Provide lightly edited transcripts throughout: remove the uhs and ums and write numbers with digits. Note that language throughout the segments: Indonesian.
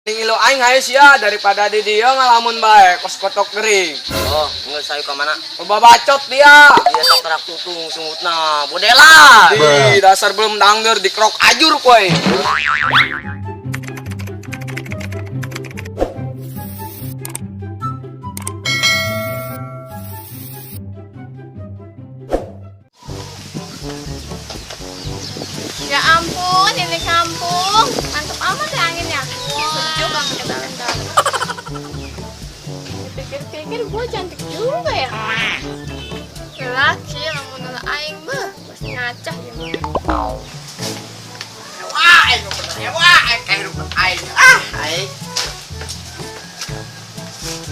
Ngilo aing hayu sia daripada di dia ngalamun bae kos kotok gering. Oh, nggak sayu ke mana? Loba bacot dia. Dia tak kerak tutung sungutna bodela. Di dasar belum dangger dikrok ajur koy. Ya ampun, ini kampung. Mantap amat ya anginnya. Sejuk banget ya dalam. Pikir-pikir gue cantik juga ya. Laki lamun nula aing beuh, pasti ngacah ya. Wah, aing bener wah, kehidupan aing. Aing.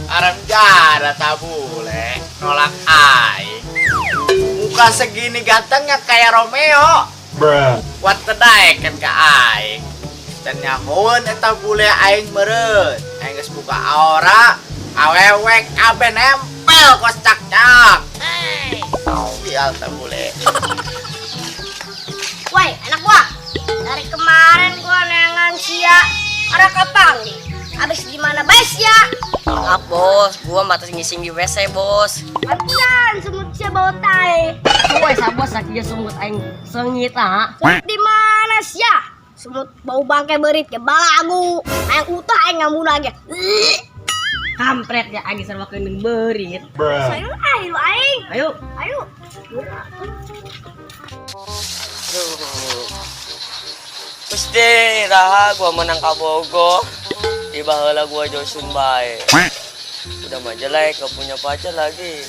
Aram jara tabule nolak aing. Muka segini gantengnya kayak Romeo. Kuat kedai kan ke aing. Dan nyahoun eta bule aing meureun. Aing geus buka aura, awewek kabeh nempel kos cak-cak. Sial ta bule. Woi, anak gua. Dari kemarin gua nengan sia. Ada kapang nih. Abis gimana bes ya? Maaf bos, gua batas ngising di WC bos. Pantesan semut sia bawa tai. Woi sabos sakieu sumut aing sengit ah. Di mana sia? Semut bau bangke berit ke balagu. Aing utah aing ngamun lagi. Kampret ya aing sarwa keunding beurit. Sayur ayo aing. Ayo. Ayo. Gusti, raha gua menang kabogo. Tiba heula gua josun bae. Udah mah jelek, gak punya pacar lagi.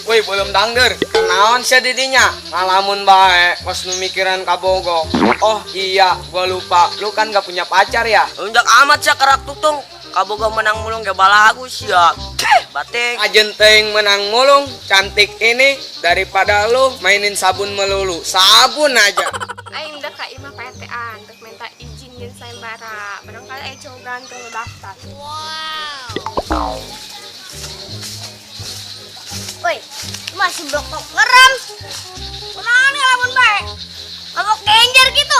Woi belum dangger. Kenaon sia didinya? Ngalamun bae kos nu mikiran kabogo. Oh iya, gua lupa. Lu kan gak punya pacar ya? Unjak amat sia kerak tutung. Kabogo menang mulung ge balagu sia. Bating. Ajen teuing menang mulung cantik ini daripada lu mainin sabun melulu. Sabun aja. Aing udah ka imah PTA untuk minta izin jeung sayembara. Barangkali aing coba ganteng lu daftar. Woi, lu masih blok ngerem. Kunaon nih lamun bae? Mabok danger gitu.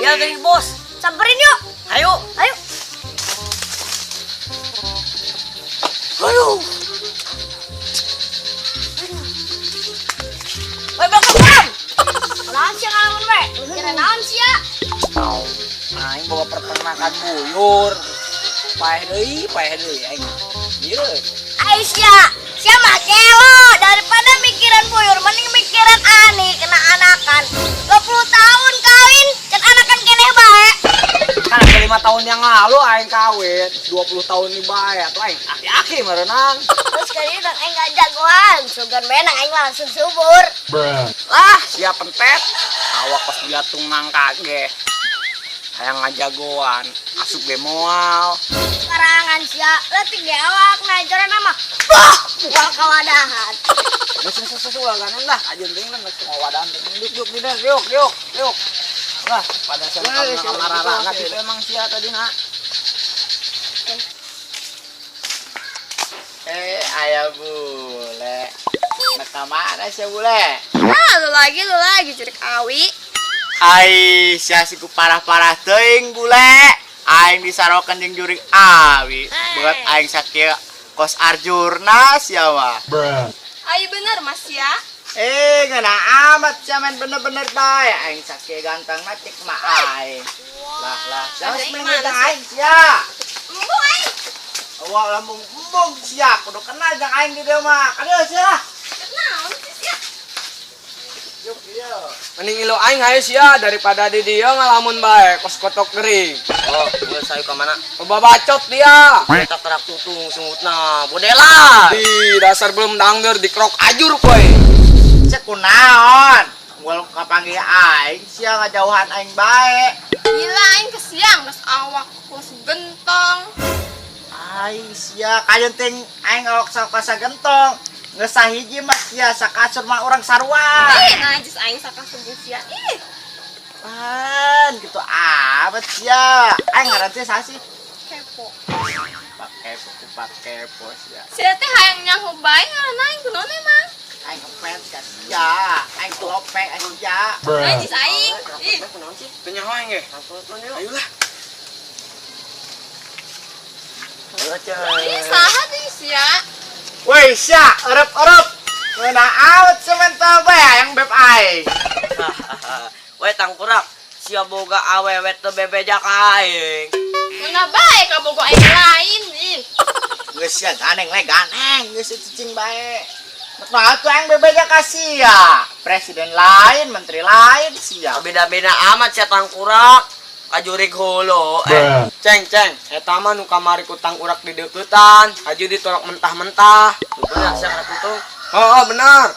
Iya dari bos. Samperin yuk. Ayo. Ayo. Aduh. Woi, blok ngerem. Kunaon sia ngalamun bae? Kira naon sia? Aing bawa peternakan buyur. Paeh deui aing. Ieu. Aisyah, sia mah kelo daripada mikiran buyur mending mikiran ani kena anakan. 20 tahun kawin can anakan keneh bae. Kan 5 tahun yang lalu aing kawin, 20 tahun di bae atuh aing aki-aki merenang. Terus kali ini aing gak jagoan, sugan benang aing langsung subur. Ah, siap pentet. Awak pas diatung nang kage. Hayang ngajagoan, asup ge moal. Karangan sia, leutik ge awak najoran nama. Bah, bual kawadahan. Geus ganan lah, ajeun teuing lah geus ngawadahan. Yuk dina, yuk. Lah, pada saat kamar-kamar itu emang sia tadina. Aya bule. Nak mana sia bule? Ah, lu lagi curik awi. Ai sia siku parah-parah teuing bule. Aing disarokeun jeung jurig awi. Beut aing sakieu kos Arjurna sia mah. Ayo bener Mas ya. Ngena amat sia men bener-bener bae. Aing sakieu ganteng mah cek mah aing. Lah, jangan semenit aing sia. Embung aing. Awak lambung embung sia, kudu kenal jeung aing di dieu mah. Aduh sia. Naon sih sia? Yuk ieu. Mending ilo aing hayu sia daripada di dia ngalamun bae kos kotok gering. Oh, nggak sayu ke mana? Loba bacot dia. Dia tak kerak tutung sungutna bodela. Di dasar belum dangger dikrok ajur koy. Cek kunaon? Gua kapanggih aing sia ngajauhan aing bae. Gila aing kesiang geus awak kos gentong. Aing sia kajeun teh aing awak sakasa gentong. Geus sahiji mah sia sakasur mah urang sarua. Najis aing sakasung sia. Ih, Pan, gitu amat sia. Aing ngaran teh sasi. kepo. Pakai pos ya. Sia teh hayang nyaho bae ngaranna aing kunaon emang? Aing ngepet kan sia. Aing kelopek sia. Najis aing. Ih, Tanya hoeng ge. Ayolah. Ini saha tuh sia. Woi, Sya, erep-erep. Mana out sementara yang beb aing. Weh tangkurak, sia boga awewet teu bebejak aing. Mana bae ka bogo aing lain ih. Geus ya ganeng le ganeng, geus cicing bae. Nah, tuh yang bebejak ka sia. Presiden lain, menteri lain sia. Beda-beda amat sia tangkurak. Kajurig holo. Ceng, eta mah nu kamari ku tangkurak di deuketan, aju ditolak mentah-mentah. Bener sia karek itu. Oh, benar.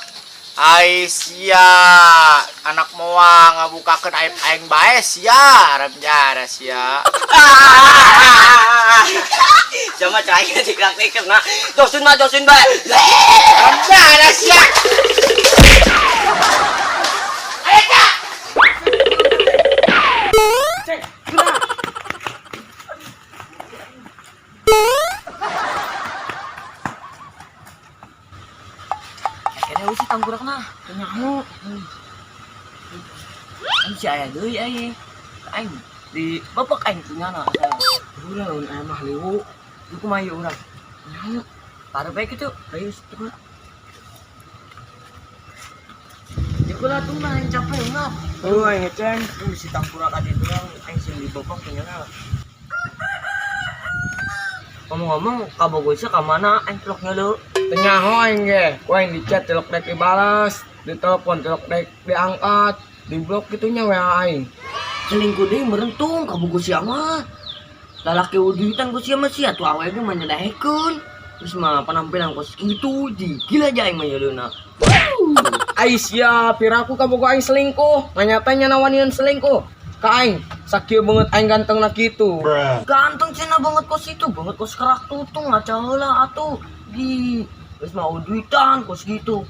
Ai sia, anak moa ngabukakeun aib aing bae sia, arep jara sia. Sama cahaya dikrak-dikrak nah. Josin bae. Arep jara sia. Kayaknya sih tangkurak nah, nyamuk. Anh si aya deui aing. Aing di bapek aing punya na. Udah lawan aya mah leuwu. Ieu kumaha ieu urang? Nyamuk. Parah bae kitu. Ayo cepet. Jekulah tuh mah yang capek ngap. Oh, aing ngeceng. Tuh si tangkurak adi urang aing sing di bapek punya na. Ngomong-ngomong, kabogosnya ka mana aing vlognya lu? Tenyaho aing ge, ku aing di chat telok dek dibalas, di telepon telok dek diangkat, di blok gitunya WA aing. Selingkuh deui merentung kabogosnya mah. Lalaki uditan ku sia mah sia tuh awewe ge manyedahekeun. Terus mah penampilan kos kitu gila aja aing mah yeuna. Ai sia, piraku kabogo aing selingkuh, nganyatanya nawanian selingkuh. Ka aing, sakieu banget aing ganteng na kitu. Ganteng cenah banget kos itu, banget kos kerak tutung ngaca heula atuh. Di terus mah uditan kos gitu.